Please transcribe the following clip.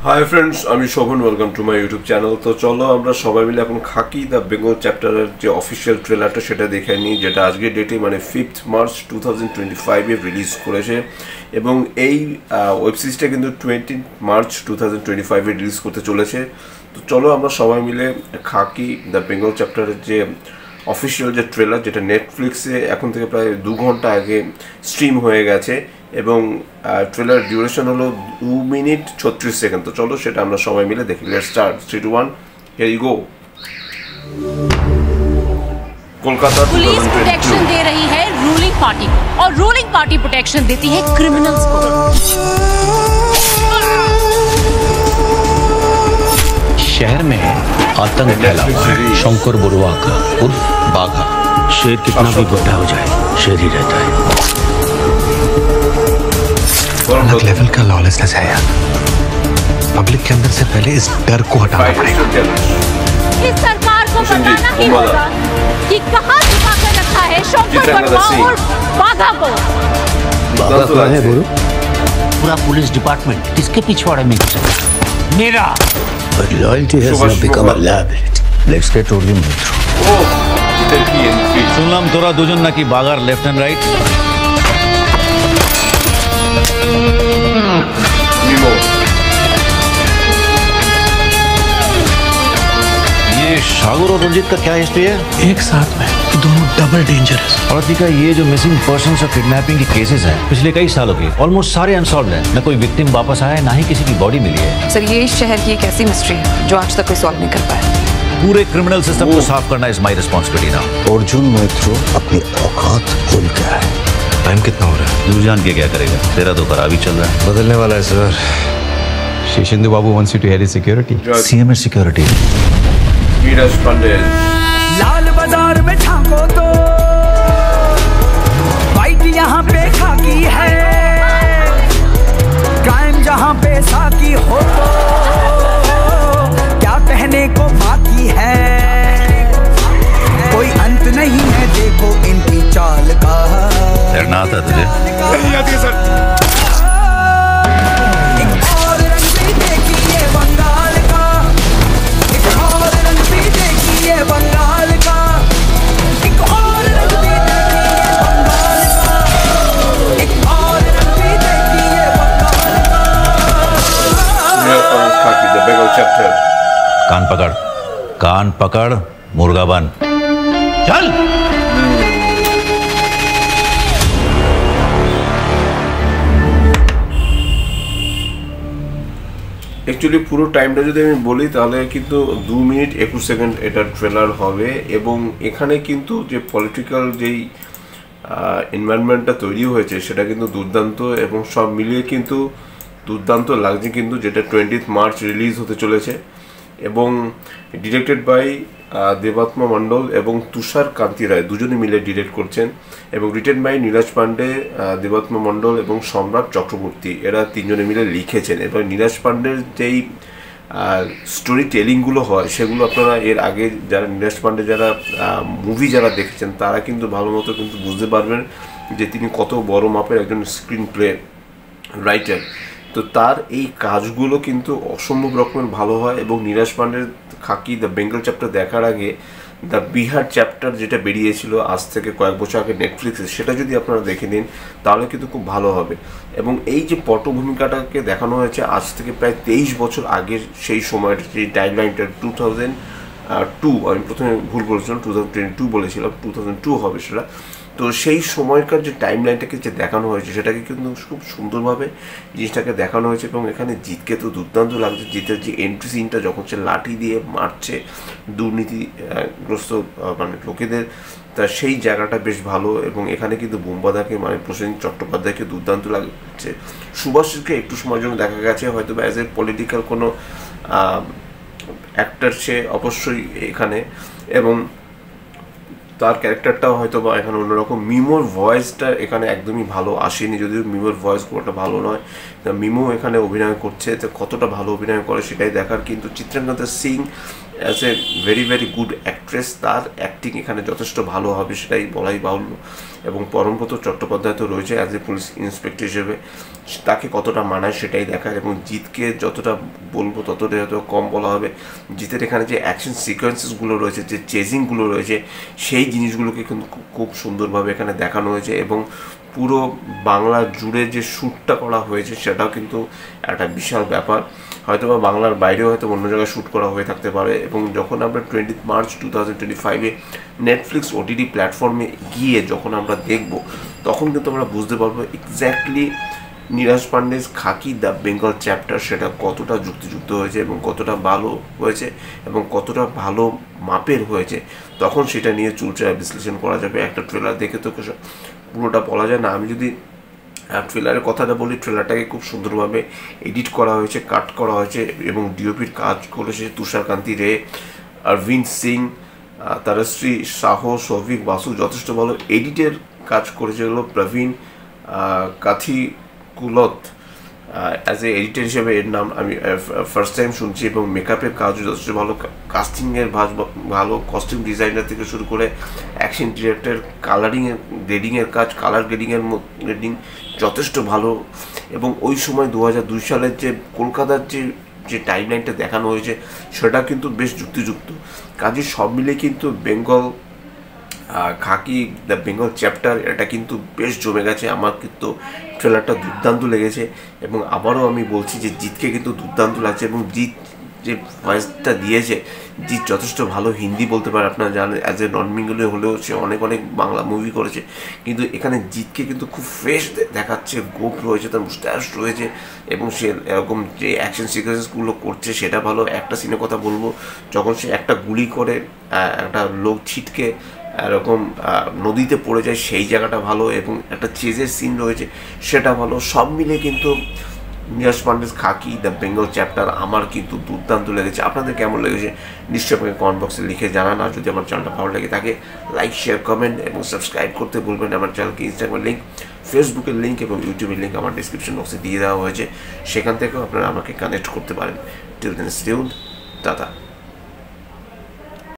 High friends, আমি Shovan. Welcome to my YouTube channel. তো চলো আমরা সবাই মিলে এখন খাকি দ্য বেঙ্গল চ্যাপ্টারের যে অফিসিয়াল ট্রেলারটা সেটা দেখে নিই, যেটা আজকের ডেটে মানে 5th মার্চ 2025-এ রিলিজ করেছে। এবং এই ওয়েব সিরিজটা কিন্তু 20 মার্চ 2025-এ রিলিজ করতে চলেছে। তো চলো আমরা সবাই মিলে খাকি দ্য বেঙ্গল চ্যাপ্টারের যে অফিসিয়াল যে ট্রেলার, যেটা নেটফ্লিক্সে এখন থেকে প্রায় 2 ঘন্টা আগে স্ট্রিম হয়ে গেছে, এবং ট্রেলার ডিউরেশন হলো 2 মিনিট 36 সেকেন্ড। তো চলো সেটা আমরা সবাই মিলে দেখি। Let's start. 3 2 1 here you go. Kolkata police protection दे रही है रूलिंग पार्टी को और रूलिंग पार्टी प्रोटेक्शन देती है क्रिमिनल्स को। शहर में आतंक फैला हुआ है। शंकर बरुआ का उर्फ बाघा। शेर कितना भी बुढ़ा हो जाए, शेर ही रहता है। अलग लेवल का लॉलेसनेस है यार। पब्लिक के अंदर से पहले इस डर को हटाना पड़ेगा। इस सरकार को बताना ही होगा कि कहां छुपा कर रखा है शंकर बरुआ और बाघा को। बाघा कौन है गुरु? पूरा पुलिस डिपार्टमेंट किसके पिछवाड़े में घुसा? मेरा। But loyalty has now become a liability. Let's get rolling through. শুনলাম তোরা দুজন নাকি বাগার লেফট এন্ড রাইট। ये सागर और रंजीत का क्या हिस्ट्री है? एक साथ में ये दोनों डबल डेंजरस। और का ये जो मिसिंग पर्सन और किडनैपिंग के केसेस हैं पिछले कई सालों के, ऑलमोस्ट सारे अनसॉल्व्ड हैं। न कोई विक्टिम वापस आया है, ना ही किसी की बॉडी मिली है। सर, ये इस शहर की एक ऐसी मिस्ट्री है जो आज तक कोई सॉल्व नहीं कर पाया। पूरे क्रिमिनल सिस्टम को साफ करना is my responsibility now. Arjun Maitra अपनी औकात भूल गया है। टाइम कितना हो रहा है? तू जान के क्या करेगा, तेरा तो खराब ही चल रहा है। बदलने वाला है sir. Sheshendu babu wants you to head his security. CM security. Neeraj Pandey. Lal Bazar में झांको तो वाइट यहाँ पे खाकी है। क्राइम जहाँ पे साकी हो तो क्या कहने को बाकी है। कोई अंत नहीं है देखो इनकी चाल का। डरना आता तुझे? नहीं आती है सर। एक और रंग भी देखिए बंगाल का। एक और रंग भी देखिए बंगाल का। एक और रंग भी देखिए बंगाल का। एक और रंग भी देखिए बंगाल का। खाकी द बेंगल चैप्टर। कान पकड़ मुर्गा बन। चल। অ্যাকচুয়ালি পুরো টাইমটা যদি আমি বলি তাহলে কিন্তু 2 মিনিট 21 সেকেন্ড এটা ট্রেলার হবে। এবং এখানে কিন্তু যে পলিটিক্যাল যেই এনভায়রনমেন্টটা তৈরি হয়েছে সেটা কিন্তু দুর্দান্ত, এবং সব মিলিয়ে কিন্তু দুর্দান্ত লাগছে কিন্তু, যেটা 20 মার্চ রিলিজ হতে চলেছে। এবং ডিরেক্টেড বাই দেবাত্মা মণ্ডল এবং তুষার কান্তি রায়, দুজনে মিলে ডিরেক্ট করছেন। এবং রিটেন বাই নীরাজ পান্ডে, দেবাত্মা মণ্ডল এবং সম্রাট চক্রবর্তী, এরা তিনজনে মিলে লিখেছেন। এবার নীরাজ পান্ডের যেই স্টোরি টেলিংগুলো হয় সেগুলো আপনারা এর আগে যারা নীরাজ পান্ডে যারা মুভি যারা দেখেছেন তারা কিন্তু ভালো মতো কিন্তু বুঝতে পারবেন যে তিনি কত বড় মাপের একজন স্ক্রিন প্লে রাইটার। তো তার এই কাজগুলো কিন্তু অসম্ভব রকমের ভালো হয়। এবং নীরাজ পান্ডের খাকি দ্য বেঙ্গল চ্যাপ্টার দেখার আগে দ্য বিহার চ্যাপ্টার যেটা বেরিয়েছিল আজ থেকে কয়েক বছর আগে নেটফ্লিক্সে, সেটা যদি আপনারা দেখে নিন তাহলে কিন্তু খুব ভালো হবে। এবং এই যে পটভূমিকাটাকে দেখানো হয়েছে আজ থেকে প্রায় 23 বছর আগের সেই সময়টা, সেই টাইমলাইনটা 2002, আমি প্রথমে ভুল বলেছিলাম 2022 বলেছিলাম, 2002 হবে সেটা। তো সেই সময়কার যে টাইমলাইনটাকে যে দেখানো হয়েছে সেটাকে কিন্তু খুব সুন্দরভাবে জিনিসটাকে দেখানো হয়েছে। এবং এখানে জিতকে তো দুর্দান্ত লাগছে। জিতের যে এন্ট্রি সিনটা যখন সে লাঠি দিয়ে মারছে দুর্নীতিগ্রস্ত মানে লোকেদের, তা সেই জায়গাটা বেশ ভালো। এবং এখানে কিন্তু বোমবাদাকে মানে প্রসেনজিৎ চট্টোপাধ্যায়কে দুর্দান্ত লাগছে। সুভাষকে একটু সময়ের জন্য দেখা গেছে হয়তো অ্যাজ এ পলিটিক্যাল কোনো অ্যাক্টার সে অবশ্যই এখানে, এবং তার ক্যারেক্টারটাও হয়তো বা এখানে অন্যরকম। মিমোর ভয়েসটা এখানে একদমই ভালো আসেনি, যদিও মিমোর ভয়েস খুবটা ভালো নয়। মিমো এখানে অভিনয় করছে, তো কতটা ভালো অভিনয় করে সেটাই দেখার। কিন্তু Chitrangada Singh as a very very good actress, তার অ্যাক্টিং এখানে যথেষ্ট ভালো হবে সেটাই বলাই বাহুল্য। এবং পরমব্রত চট্টোপাধ্যায় তো রয়েছে অ্যাজ এ পুলিশ ইন্সপেক্টর হিসেবে, তাকে কতটা মানায় সেটাই দেখার। এবং জিতকে যতটা বলবো ততটাই হয়তো কম বলা হবে। জিতের এখানে যে অ্যাকশন সিকোয়েন্সেসগুলো রয়েছে, যে চেজিংগুলো রয়েছে, সেই জিনিসগুলোকে কিন্তু খুব সুন্দরভাবে এখানে দেখানো হয়েছে। এবং পুরো বাংলা জুড়ে যে শ্যুটটা করা হয়েছে সেটাও কিন্তু একটা বিশাল ব্যাপার। হয়তো বা বাংলার বাইরেও হয়তো অন্য জায়গায় শ্যুট করা হয়ে থাকতে পারে। এবং যখন আমরা 20 মার্চ 2025 নেটফ্লিক্স OTT প্ল্যাটফর্মে গিয়ে যখন আমরা দেখব, তখন কিন্তু আমরা বুঝতে পারবো এক্স্যাক্টলি নীরাজ পান্ডের খাকি দ্য বেঙ্গল চ্যাপ্টার সেটা কতটা যুক্তিযুক্ত হয়েছে এবং কতটা ভালো হয়েছে এবং কতটা ভালো মাপের হয়েছে। তখন সেটা নিয়ে চুলচেরা বিশ্লেষণ করা যাবে। একটা ট্রেলার দেখে তো পুরোটা বলা যায় না। আমি যদি ট্রেলারের কথাটা বলি, ট্রেলারটাকে খুব সুন্দরভাবে এডিট করা হয়েছে, কাট করা হয়েছে এবং ডিওপির কাজ করেছে তুষারকান্তি রে, অরবিন্দ সিং, তারশ্রী সাহ, সৌভিক বাসু, যথেষ্ট ভালো এডিটের কাজ করেছে হলো প্রবীণ কাথিকুলত অ্যাজ এ এডিটর হিসেবে এর নাম আমি ফার্স্ট টাইম শুনছি। এবং মেকআপের কাজও যথেষ্ট ভালো, কাস্টিংয়ের ভালো, কস্টিউম ডিজাইনার থেকে শুরু করে অ্যাকশন ডিরেক্টর, গ্রেডিংয়ের কাজ, কালার গ্রেডিং যথেষ্ট ভালো। এবং ওই সময় 2002 সালের যে কলকাতার যে টাইমলাইনটা দেখানো হয়েছে সেটা কিন্তু বেশ যুক্তিযুক্ত। কাজে সব মিলে কিন্তু বেঙ্গল খাকি দ্য বেঙ্গল চ্যাপ্টার এটা কিন্তু বেশ জমে গেছে। আমার কিন্তু ট্রেলারটা দুর্দান্ত লেগেছে। এবং আবারও আমি বলছি যে জিতকে কিন্তু দুর্দান্ত লাগছে। এবং জিত যে ভয়েসটা দিয়েছে, জিত যথেষ্ট ভালো হিন্দি বলতে পারে, আপনারা জানেন অ্যাজ এ নন বেঙ্গলি হলেও সে অনেক বাংলা মুভি করেছে। কিন্তু এখানে জিতকে কিন্তু খুব ফ্রেশ দেখাচ্ছে, গোপ রয়েছে, তার মুস্টাচ রয়েছে এবং সে এরকম যে অ্যাকশন সিকোয়েন্সগুলো করছে সেটা ভালো। একটা সিনের কথা বলবো, যখন সে একটা গুলি করে একটা লোক ছিটকে এরকম নদীতে পড়ে যায় সেই জায়গাটা ভালো। এবং একটা চেজের সিন রয়েছে সেটা ভালো। সব মিলে কিন্তু নীরাজ পান্ডের খাকি দ্য বেঙ্গল চ্যাপ্টার আমার কিন্তু দুর্দান্ত লেগেছে। আপনাদের কেমন লেগেছে নিশ্চয়ই আপনাকে কমেন্ট বক্সে লিখে জানান। আর যদি আমার চ্যানেলটা ভালো লেগে থাকে লাইক, শেয়ার, কমেন্ট এবং সাবস্ক্রাইব করতে ভুলবেন। আমার চ্যানেলকে ইনস্টাগ্রামের লিঙ্ক, ফেসবুকের লিঙ্ক এবং ইউটিউবের লিঙ্ক আমার ডিসক্রিপশন বক্সে দিয়ে দেওয়া হয়েছে, সেখান থেকেও আপনারা আমাকে কানেক্ট করতে পারেন। Till then stay tuned, tata.